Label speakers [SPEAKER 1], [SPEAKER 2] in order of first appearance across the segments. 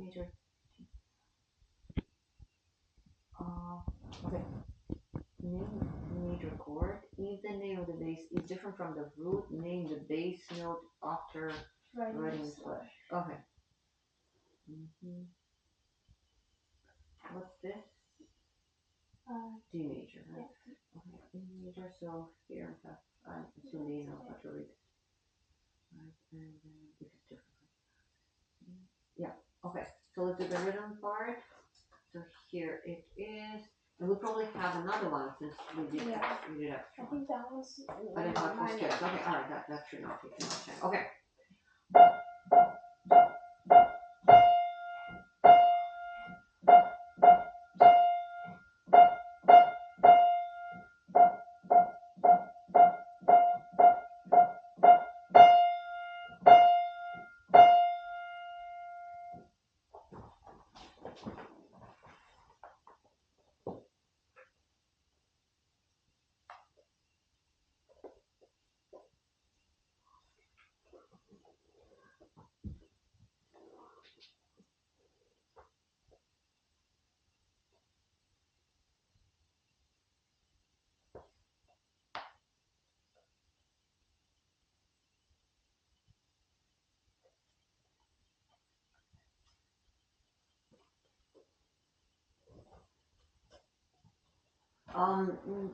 [SPEAKER 1] major. Okay. Name major chord. If the name of the bass is different from the root, name the bass note after writing the slash. Okay. What's this? D major, right? Yeah. Okay, D major. So here I assume they know how to read it. Right, and then if it's different. Yeah. Okay. So let's do the rhythm part. So here it is. And we probably have another one since we did extra.
[SPEAKER 2] I think that was.
[SPEAKER 1] I didn't know it was skips. Okay, alright, that should not take too much time. Okay.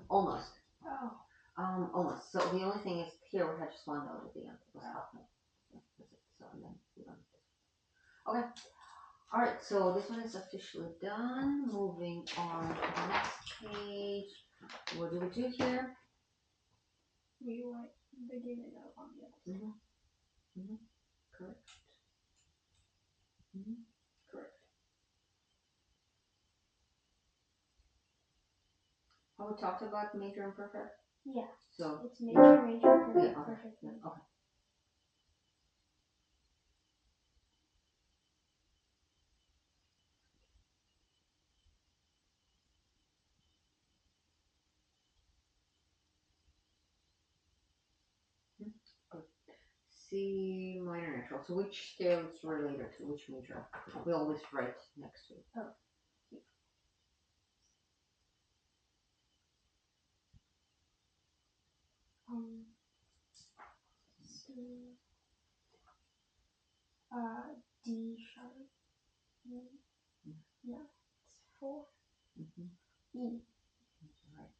[SPEAKER 1] Almost.
[SPEAKER 2] Oh.
[SPEAKER 1] Almost. So the only thing is here we had just one note at the end. It was half note. So and then we don't. Okay. Alright, so this one is officially done. Moving on to the next page. What do we do here?
[SPEAKER 2] We write the beginning note on the other side.
[SPEAKER 1] Correct. Correct. Have we talked about major and perfect?
[SPEAKER 2] Yeah.
[SPEAKER 1] So
[SPEAKER 2] it's major, perfect,
[SPEAKER 1] yeah, okay.
[SPEAKER 2] perfect.
[SPEAKER 1] Yeah, okay. Good. C minor natural. So which scale is related to which major? We always write next to it.
[SPEAKER 2] Oh. So, D sharp. Yeah, it's 4. E.
[SPEAKER 1] Right.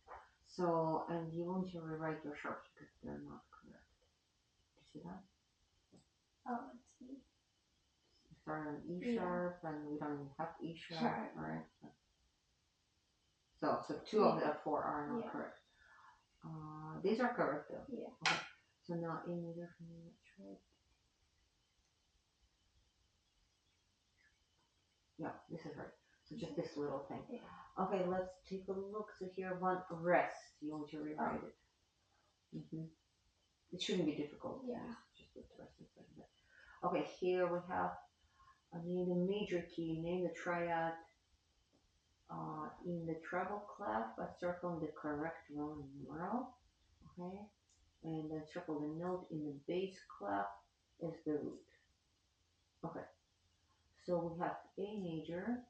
[SPEAKER 1] So, and you want to rewrite your sharps because they're not correct. Do you see that?
[SPEAKER 2] Oh, it's E.
[SPEAKER 1] Start on E sharp, and we don't even have E sharp, right? So 2 of the 4 are not correct. These are correct though.
[SPEAKER 2] Yeah.
[SPEAKER 1] Okay. So now A major for me, let's try it. Yeah, this is right. So just this little thing.
[SPEAKER 2] Yeah.
[SPEAKER 1] Okay, let's take a look. So here, one rest. You want to rewrite it. It shouldn't be difficult.
[SPEAKER 2] Yeah.
[SPEAKER 1] Just put the rest inside. Okay, here we have name the major key, name the triad in the treble clef by circling the correct Roman numeral. Okay, and then circle the note in the bass clef is the root. Okay, so we have A major,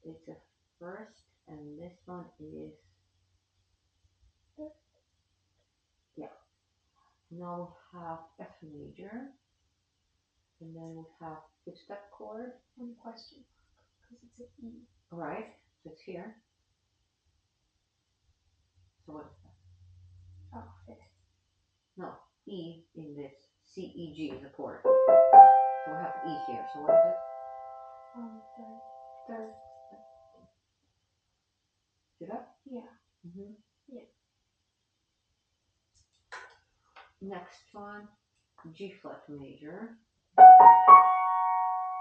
[SPEAKER 1] it's a first, and this one is, yeah. Now we have F major, and then we have 5th-step chord.
[SPEAKER 2] One question, because it's an E.
[SPEAKER 1] Alright, so it's here. So what is that?
[SPEAKER 2] Oh, 5th.
[SPEAKER 1] No, E in this. C, E, G is a chord. So we have E here. So what is it?
[SPEAKER 2] Third.
[SPEAKER 1] See that?
[SPEAKER 2] Yeah.
[SPEAKER 1] Yeah. Next one, G flat major.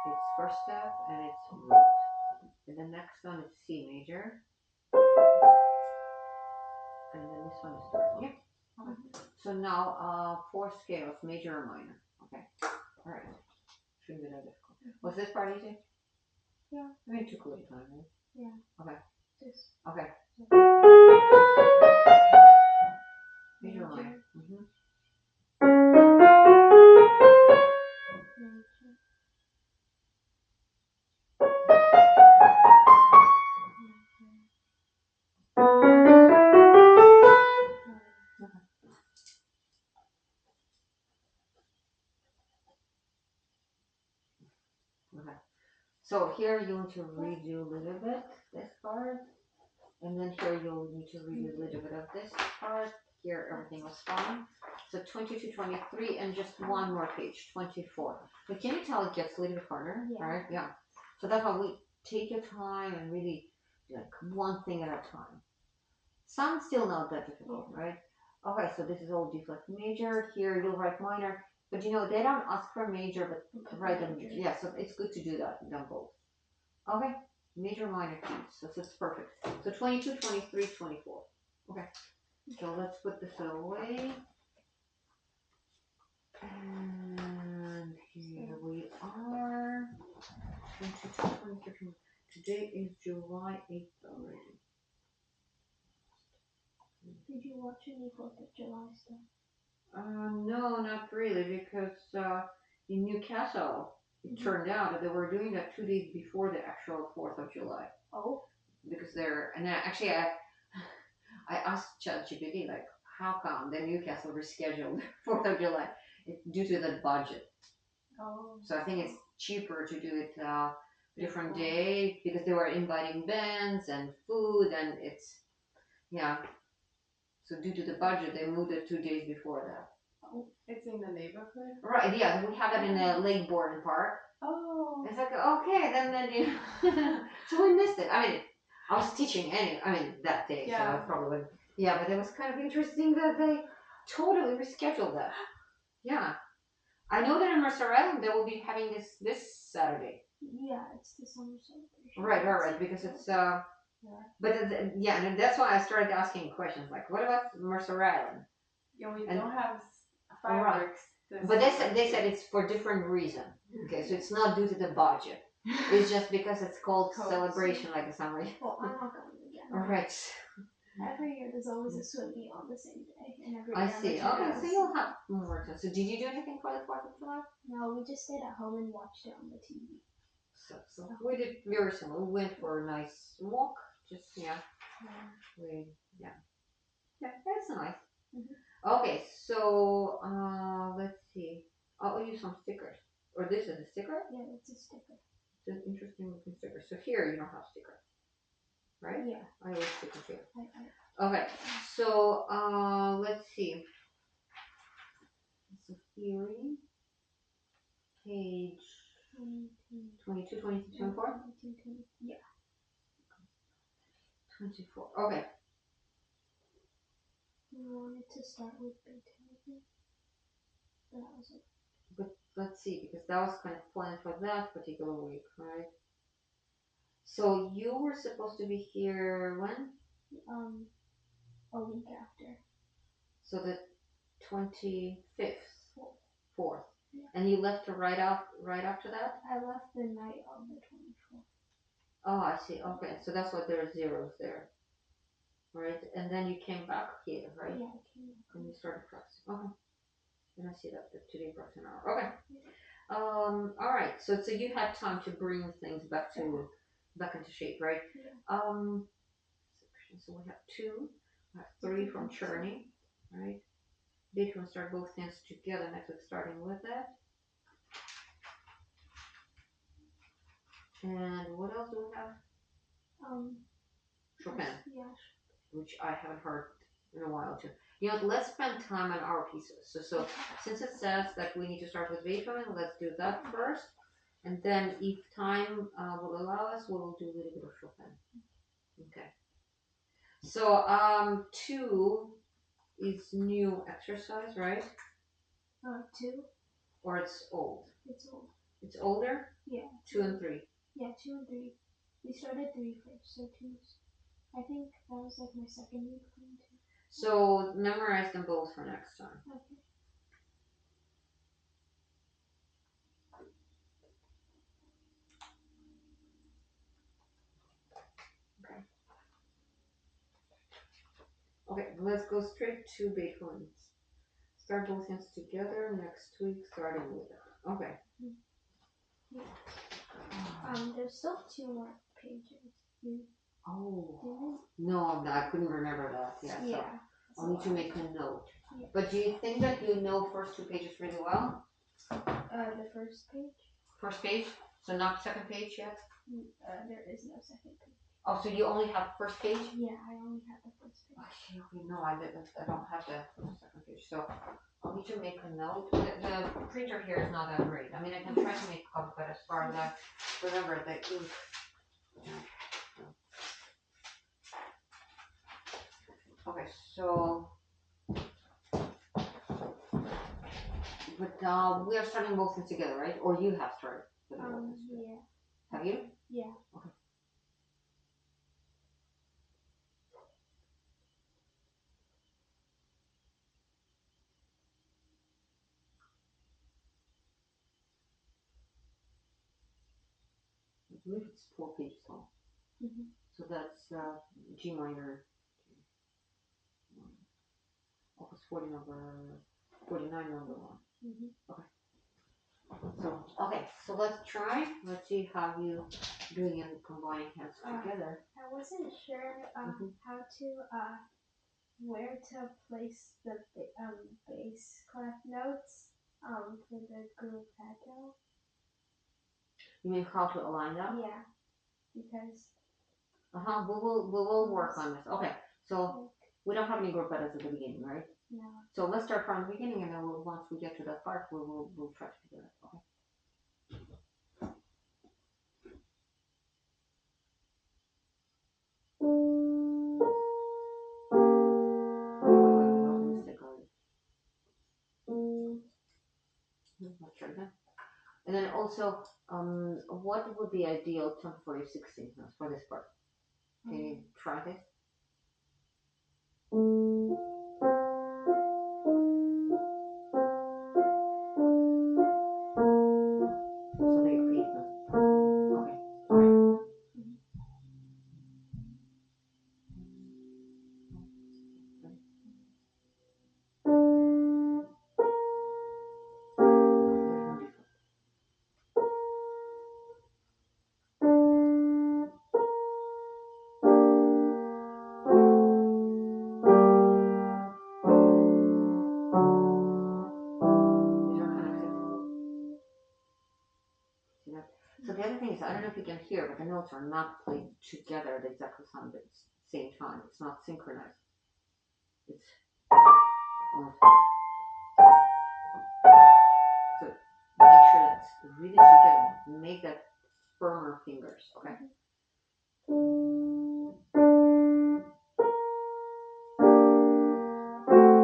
[SPEAKER 1] It's 1st step and it's root. And the next one is C major. And then this one is 3rd. Yeah. Okay. So now 4 scales, major or minor. Okay. Alright. Shouldn't be that difficult. Was this part easy?
[SPEAKER 2] Yeah.
[SPEAKER 1] I mean, it took a little time, right?
[SPEAKER 2] Yeah.
[SPEAKER 1] Okay.
[SPEAKER 2] This.
[SPEAKER 1] Okay. Major or minor? Okay. So here you want to redo a little bit this part, and then here you'll need to redo a little bit of this part. Here everything was fine. So 22, 23, and just one more page, 24. But can you tell it gets a little bit harder?
[SPEAKER 2] Yeah.
[SPEAKER 1] Right? Yeah. So that's why we take your time and really do like one thing at a time. Some still not that difficult, right? Okay, so this is all D flat major. Here you'll write minor, but you know they don't ask for major, but write them. Yeah, so it's good to do that. Them both. Okay, major, minor keys. So it's perfect. So 22, 23, 24. Okay, so let's put this away. And here we are. 22, 23. Today is July 8th already.
[SPEAKER 2] Did you watch any 4th of July stuff?
[SPEAKER 1] No, not really, because in Newcastle, it turned out that they were doing that 2 days before the actual 4th of July.
[SPEAKER 2] Oh.
[SPEAKER 1] Because actually, I asked ChatGPT, like, how come the Newcastle rescheduled 4th of July? It's due to the budget.
[SPEAKER 2] Oh.
[SPEAKER 1] So I think it's cheaper to do it different day because they were inviting bands and food, and it's, yeah. So due to the budget, they moved it 2 days before that.
[SPEAKER 3] Oh, it's in the neighborhood?
[SPEAKER 1] Right, yeah, we have it in the Lake Borden Park.
[SPEAKER 2] Oh.
[SPEAKER 1] It's like, okay, then you so we missed it. I mean, I was teaching that day, so I probably wouldn't. Yeah, but it was kind of interesting that they totally rescheduled that. Yeah. I know that in Mercer Island they will be having this Saturday.
[SPEAKER 2] Yeah, it's the summer celebration.
[SPEAKER 1] Right, because it's but yeah, and that's why I started asking questions like, what about Mercer Island?
[SPEAKER 3] Yeah, we don't have fireworks.
[SPEAKER 1] But they said it's for different reason. Okay, so it's not due to the budget. It's just because it's called celebration like a summer.
[SPEAKER 2] Well, I'm not going again.
[SPEAKER 1] Alright.
[SPEAKER 2] Every year there's always a swim meet on the same day, and every
[SPEAKER 1] I
[SPEAKER 2] year
[SPEAKER 1] see. Okay, so you'll have more time. So did you do anything for the 4th of July?
[SPEAKER 2] No, we just stayed at home and watched it on the TV.
[SPEAKER 1] So we did very similar. We went for a nice walk. Just yeah. That's nice. Mm-hmm. Okay, so let's see. I'll use some stickers. Or this is a sticker?
[SPEAKER 2] Yeah, it's a sticker.
[SPEAKER 1] It's an interesting looking sticker. So here you don't have stickers. Right?
[SPEAKER 2] Yeah.
[SPEAKER 1] I always stickers here.
[SPEAKER 2] I
[SPEAKER 1] Okay, so let's see. So theory, page 22, 23, 24?
[SPEAKER 2] Yeah.
[SPEAKER 1] 24. Okay.
[SPEAKER 2] We wanted to start with Beethoven. But that was it.
[SPEAKER 1] But let's see, because that was kind of planned for that particular week, right? So you were supposed to be here when?
[SPEAKER 2] A week after.
[SPEAKER 1] So the 25th. 4th.
[SPEAKER 2] Yeah.
[SPEAKER 1] And you left right after that?
[SPEAKER 2] I left the night of the 24th.
[SPEAKER 1] Oh, I see. Okay, so that's why there are zeros there. Right? And then you came back here, right?
[SPEAKER 2] Yeah, I came back.
[SPEAKER 1] And you started practicing. Okay. And I see that today practice an hour. Okay.
[SPEAKER 2] Yeah.
[SPEAKER 1] Alright, so you had time to bring things back into shape, right?
[SPEAKER 2] Yeah.
[SPEAKER 1] So we have 2, 3 from Cherney, right? Beethoven start both hands together next week, starting with that. And what else do we have? Chopin.
[SPEAKER 2] Yeah.
[SPEAKER 1] Which I haven't heard in a while too. You know, let's spend time on our pieces. So since it says that we need to start with Beethoven, let's do that first. And then if time will allow us, we'll do a little bit of Chopin. Okay. So 2 is new exercise, right?
[SPEAKER 2] 2.
[SPEAKER 1] Or it's old?
[SPEAKER 2] It's old.
[SPEAKER 1] It's older?
[SPEAKER 2] Yeah.
[SPEAKER 1] 2 and 3.
[SPEAKER 2] Yeah, 2 and 3. We started 3 first, so 2's. I think that was like my second week playing 2.
[SPEAKER 1] So memorize them both for next time.
[SPEAKER 2] Okay.
[SPEAKER 1] Okay, let's go straight to Beethoven. Start both hands together next week, starting with that. Okay.
[SPEAKER 2] Yeah. There's still 2 more pages.
[SPEAKER 1] Oh. No, I couldn't remember that. Yeah.
[SPEAKER 2] Yeah.
[SPEAKER 1] So I'll need to make a note.
[SPEAKER 2] Yeah.
[SPEAKER 1] But do you think that you know first 2 pages really well?
[SPEAKER 2] The first page?
[SPEAKER 1] First page? So not second page yet?
[SPEAKER 2] There is no second page.
[SPEAKER 1] Oh, so you only have first page?
[SPEAKER 2] Yeah, I only have the first page.
[SPEAKER 1] Okay, no, I don't have the second page. So I'll need to make a note. The printer here is not that great. I mean, I can try to make a copy, but as far as I remember, the ink. Okay, so. But we are starting both things together, right? Or you have started?
[SPEAKER 2] Yeah.
[SPEAKER 1] Have you?
[SPEAKER 2] Yeah.
[SPEAKER 1] Okay. I believe it's 4 pages long.
[SPEAKER 2] Mm-hmm.
[SPEAKER 1] So that's G minor. Opus 40 number 49 number 1.
[SPEAKER 2] Mm-hmm.
[SPEAKER 1] So let's try. Let's see how you doing in combining hands together.
[SPEAKER 2] I wasn't sure how to where to place the bass clef notes for the gruppetto.
[SPEAKER 1] You mean how to align them?
[SPEAKER 2] Yeah, because
[SPEAKER 1] We will work on this. Okay, so we don't have any gruppettos at the beginning, right?
[SPEAKER 2] no.
[SPEAKER 1] So let's start from the beginning, and then once we get to that part, we'll try to figure it out. Okay. Let's try again. And then also, what would be ideal tempo for your 16th notes for this part? Can you try this? So they are 8 notes. Okay. Alright. So the other thing is, I don't know if you can hear, but the notes are not played together at exactly the same time. It's not synchronized. It's almost. So make sure that's really together. Make that firmer fingers, okay?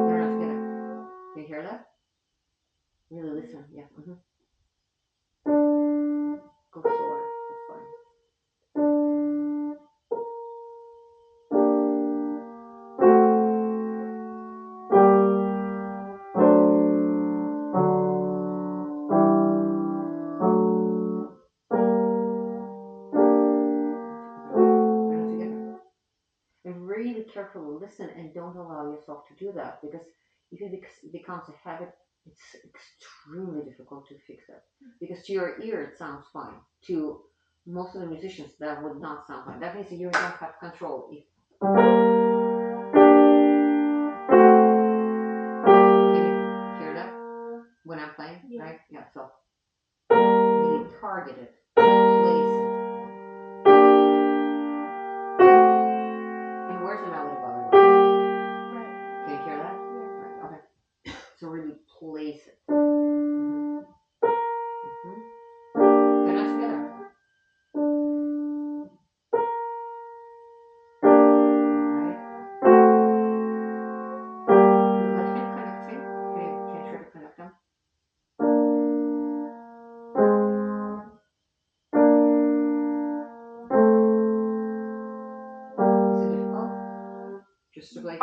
[SPEAKER 1] They're not together. Can you hear that? Really listen, yeah. Go slower, that's fine. And really carefully listen and don't allow yourself to do that, because if it becomes a habit, it's extremely difficult to fix that. Because to your ear it sounds fine. To most of the musicians that would not sound fine. That means that you don't have control. Can you hear that when I'm playing?
[SPEAKER 2] Yeah.
[SPEAKER 1] Right? Yeah, so really target it, place it. And where's the melody, by the way?
[SPEAKER 2] Right.
[SPEAKER 1] Can you hear that?
[SPEAKER 2] Yeah.
[SPEAKER 1] Right, okay. So really place it. They're not together. Alright. Let him connect him. Can you try to connect them? Is it difficult? Just to like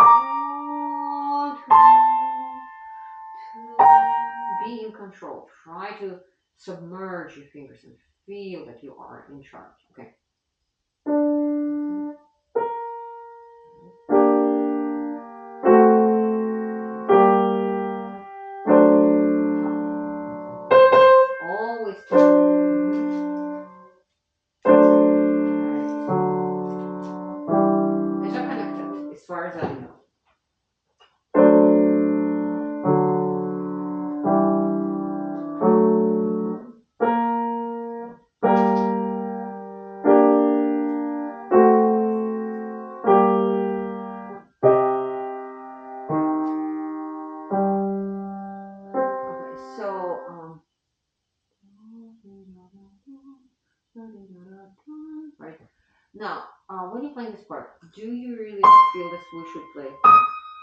[SPEAKER 1] be in control. Try to submerge your fingers and feel that you are in charge. Okay. Always. These are connected as far as I know. Right. Now, when you're playing this part, do you really feel this we should play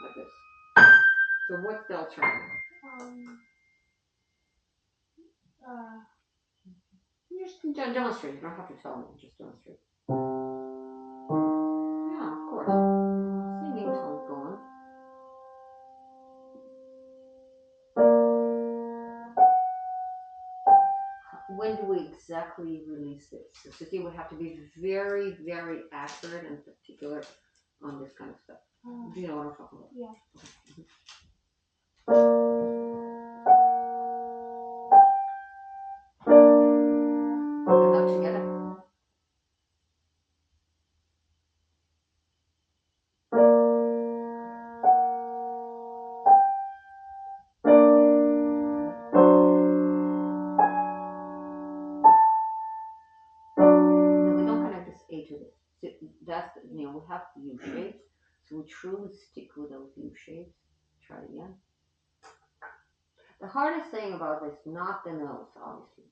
[SPEAKER 1] like this? So what's the alternative? Just demonstrate. You don't have to tell me. Just demonstrate. Yeah, of course. Singing tone's going. When do we exactly release this? So City would have to be very, very accurate and particular on this kind of stuff. Do you know what I'm talking about?
[SPEAKER 2] Yeah.
[SPEAKER 1] They're not together. No, we don't connect this A to this. So that's we have U shapes, so we truly stick with those U shapes. Try it again. The hardest thing about this, not the notes, obviously,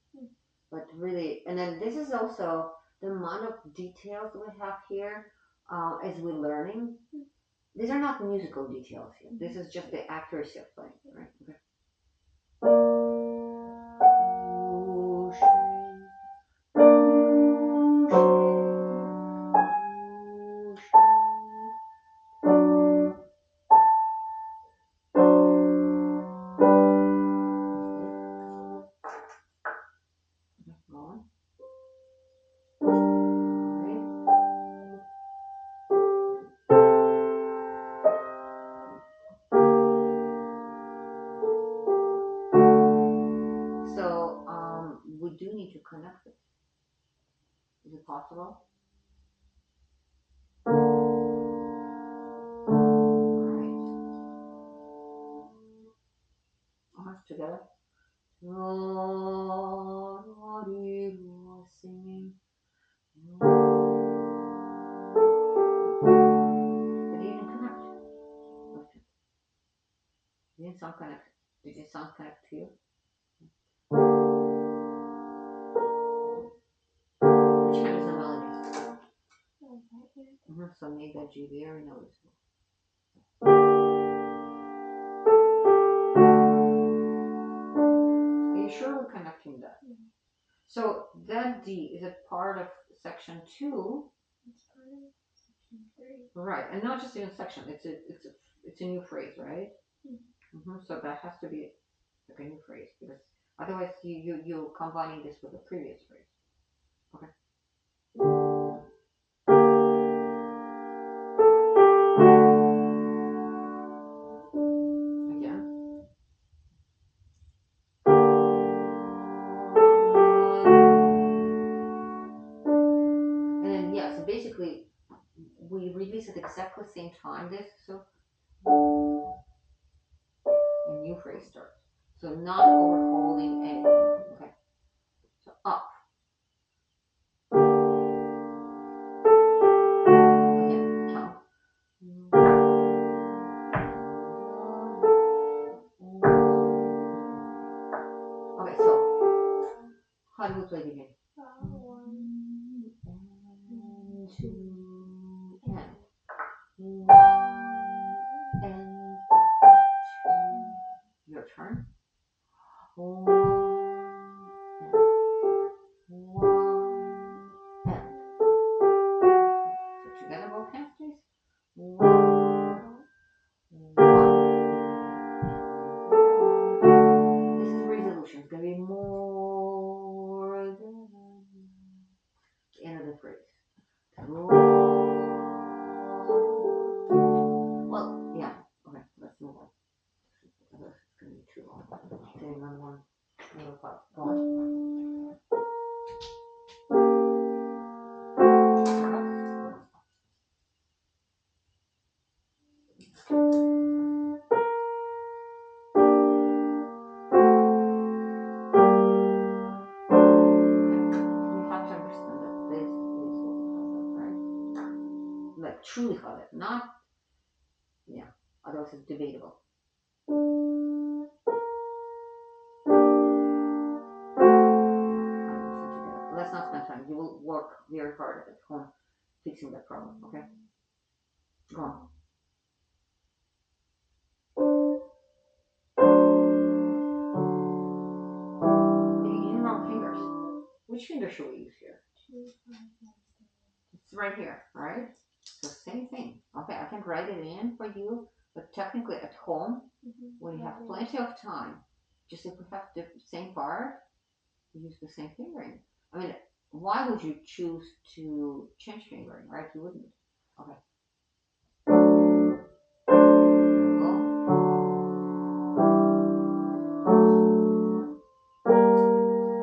[SPEAKER 1] but really, and then this is also the amount of details we have here as we're learning. These are not musical details here. This is just the accuracy of playing, right? Okay. We do need to connect it. Is it possible? Alright. Together. Singing. But you didn't connect. You didn't sound connected. Did it sound connected to you? Which hand is the melody? So make that G very noticeable. Are you sure we're connecting that? So that D, is it part of section 2?
[SPEAKER 2] It's part of section 3.
[SPEAKER 1] Right, and not just in a section. It's a new phrase, right? So that has to be like a new phrase because otherwise you're combining this with the previous phrase. Okay. Again. And then yeah, so basically we release at exactly the same time this, so a new phrase starts. So not overhauling anything. Okay. So up. Again, count. Okay, so how do we play the game?
[SPEAKER 2] 1
[SPEAKER 1] and 2 and 1 and 2. Your turn. 1 and 1 and. So together both hands, please. 1 1. This is resolution. It's gonna be more than the end of the phrase. Well, yeah. Okay, let's move on. Otherwise it's gonna be too long. Sitting on one little part. Go on. Truly Khaled, not, yeah, otherwise it's debatable. Let's not spend time time. You will work very hard at home fixing that problem. Okay, go on. You're using wrong fingers. Which finger should we use here? It's right here, right? So same thing. Okay, I can write it in for you, but technically at home, when you have plenty of time, just if we have the same part, use the same fingering. I mean, why would you choose to change fingering, right? You wouldn't. Okay. There we go.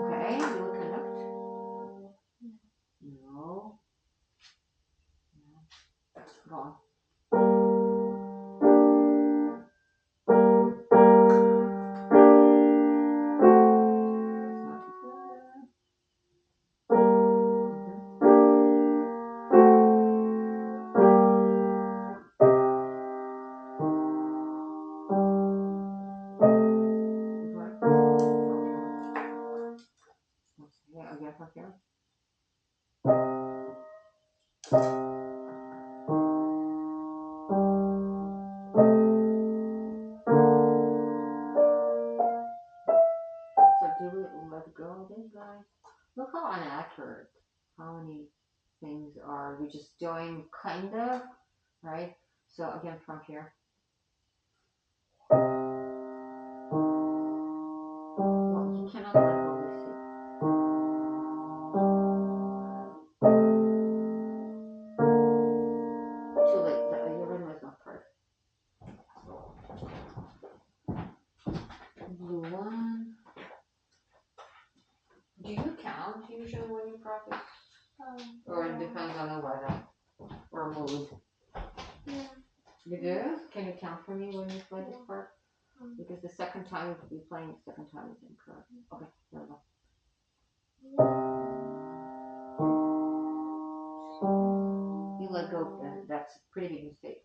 [SPEAKER 1] Okay, you will connect. No. No. Go on. Okay, again from here. So do we let go of this guy? Look how inaccurate. How many things are we just doing kind of, right? So again from here. Well, you cannot let go of this. Too late. Your rhythm is not perfect. Blue one. Do you count usually when you practice? Or it depends on the weather or mood?
[SPEAKER 2] Yeah.
[SPEAKER 1] You do? Can you count for me when you play this part? Because the second time you could be playing, the second time is incorrect. Okay, there we go. You let go, that's a pretty big mistake.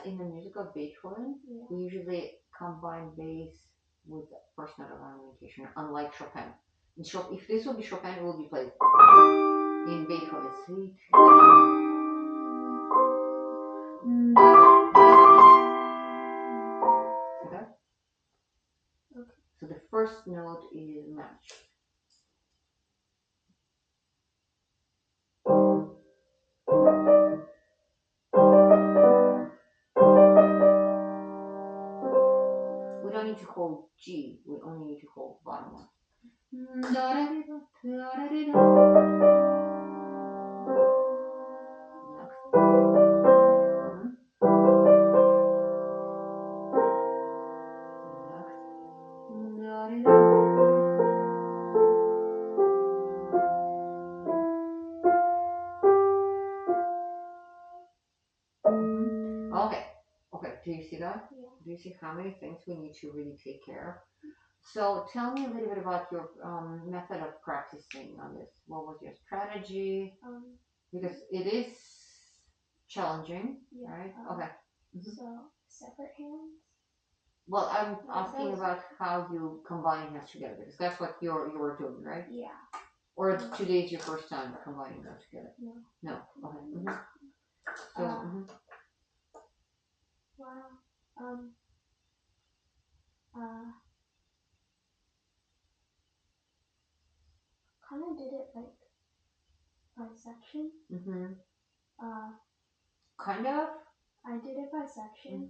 [SPEAKER 1] In the music of Beethoven, we usually combine bass with first note of ornamentation, unlike Chopin. If this will be Chopin, it will be played in Beethoven. See? Okay?
[SPEAKER 2] Okay.
[SPEAKER 1] So the first note is matched. We don't need to hold G, we only need to hold bottom one. Okay, do you see that?
[SPEAKER 2] Yeah.
[SPEAKER 1] Do you see how many things we need to really take care of? So tell me a little bit about your method of practicing on this. What was your strategy? Because it is challenging, right? Okay.
[SPEAKER 2] So separate hands.
[SPEAKER 1] Well, I'm asking about how you combine hands together because that's what you were doing, right?
[SPEAKER 2] Yeah.
[SPEAKER 1] Or today's your first time combining them together?
[SPEAKER 2] No.
[SPEAKER 1] No. Okay. So.
[SPEAKER 2] Wow. Kind of did it like by section.
[SPEAKER 1] Kind of.
[SPEAKER 2] I did it by section.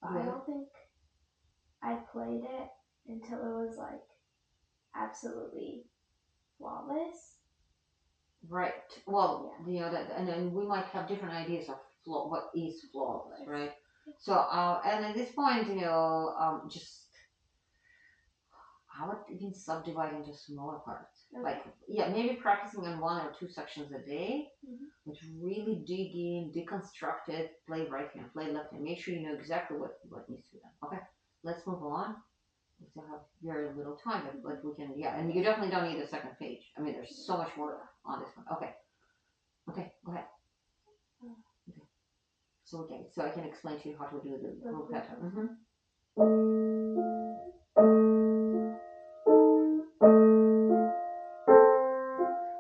[SPEAKER 2] But I don't think I played it until it was like absolutely flawless.
[SPEAKER 1] Right. Well, you know that, and then we might have different ideas of what is flawless, right? So, and at this point, just I would even subdivide into smaller parts.
[SPEAKER 2] Okay.
[SPEAKER 1] Like, yeah, maybe practicing on 1 or 2 sections a day,
[SPEAKER 2] Mhm.
[SPEAKER 1] but really dig in, deconstruct it, play right hand, play left hand. Make sure you know exactly what needs to be done. Okay, let's move on. We still have very little time, but we can, yeah, and you definitely don't need a second page. I mean, there's so much work on this one. Okay, go ahead. Okay. So I can explain to you how to do the gruppetto.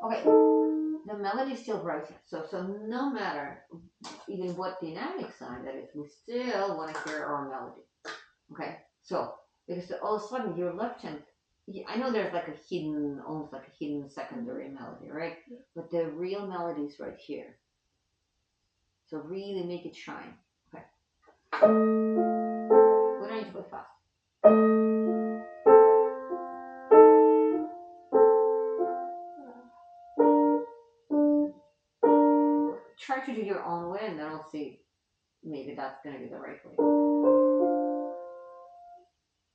[SPEAKER 1] Okay, the melody is still right here. So no matter even what dynamic sign that is, we still want to hear our melody. Okay, so because all of a sudden your left hand, I know there's like a hidden, almost like a hidden secondary melody, right?
[SPEAKER 2] Yeah.
[SPEAKER 1] But the real melody is right here. So really make it shine. Okay. We don't need to go fast. Try to do your own way, and then I'll see. Maybe that's gonna be the right way.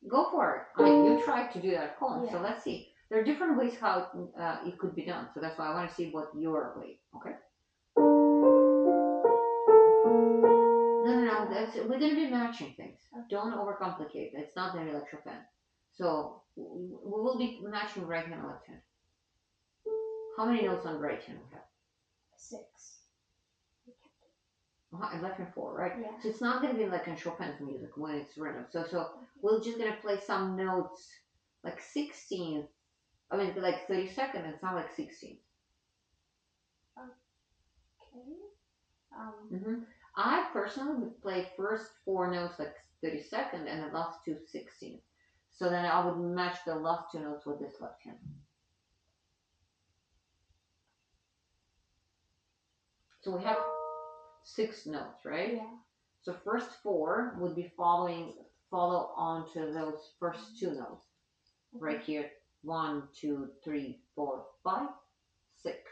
[SPEAKER 1] Go for it. I mean, you tried to do that at home, so
[SPEAKER 2] Yeah.
[SPEAKER 1] let's see. There are different ways how it could be done, so that's why I want to see what your way. Okay. No. We're gonna be matching things. Don't overcomplicate. It's not gonna be like Chopin. So we will be matching right hand and left hand. How many notes on right hand we have?
[SPEAKER 2] 6.
[SPEAKER 1] And left hand 4, right?
[SPEAKER 2] Yeah.
[SPEAKER 1] So it's not gonna be like in Chopin's music when it's random. So we're just gonna play some notes like 16. I mean, like 32nd. It's not like 16.
[SPEAKER 2] Okay.
[SPEAKER 1] I personally would play first 4 notes like 32nd and the last 2 16th. So then I would match the last 2 notes with this left hand. So we have 6 notes, right?
[SPEAKER 2] Yeah.
[SPEAKER 1] So first 4 would be follow on to those first 2 notes. Right here. 1, 2, 3, 4, 5, 6.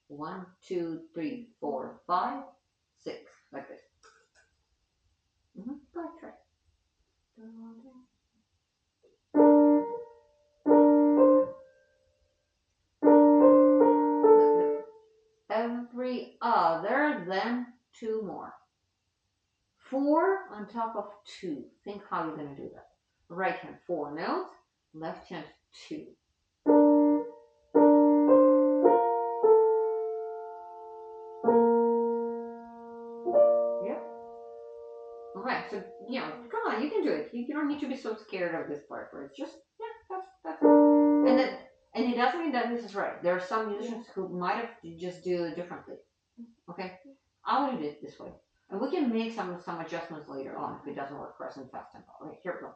[SPEAKER 1] 1, 2, 3, 4, 5, 6. Like this. Go ahead, try. Every other, then 2 more. 4 on top of 2. Think how you're going to do that. Right hand 4 notes, left hand 2. Yeah. Okay, so come on, you can do it. You don't need to be so scared of this part where it's just that's and it doesn't mean that this is right. There are some musicians who might have just do it differently. Okay, I will do it this way. And we can make some adjustments later on if it doesn't work for us in fast tempo. Okay, here we go.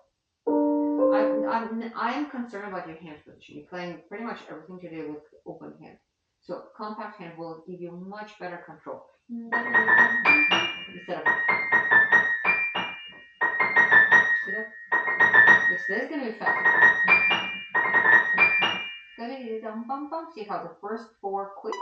[SPEAKER 1] I'm concerned about your hand position. You're playing pretty much everything to do with open hand. So compact hand will give you much better control. Instead of see that? This is gonna be fast. See how the first 4 quick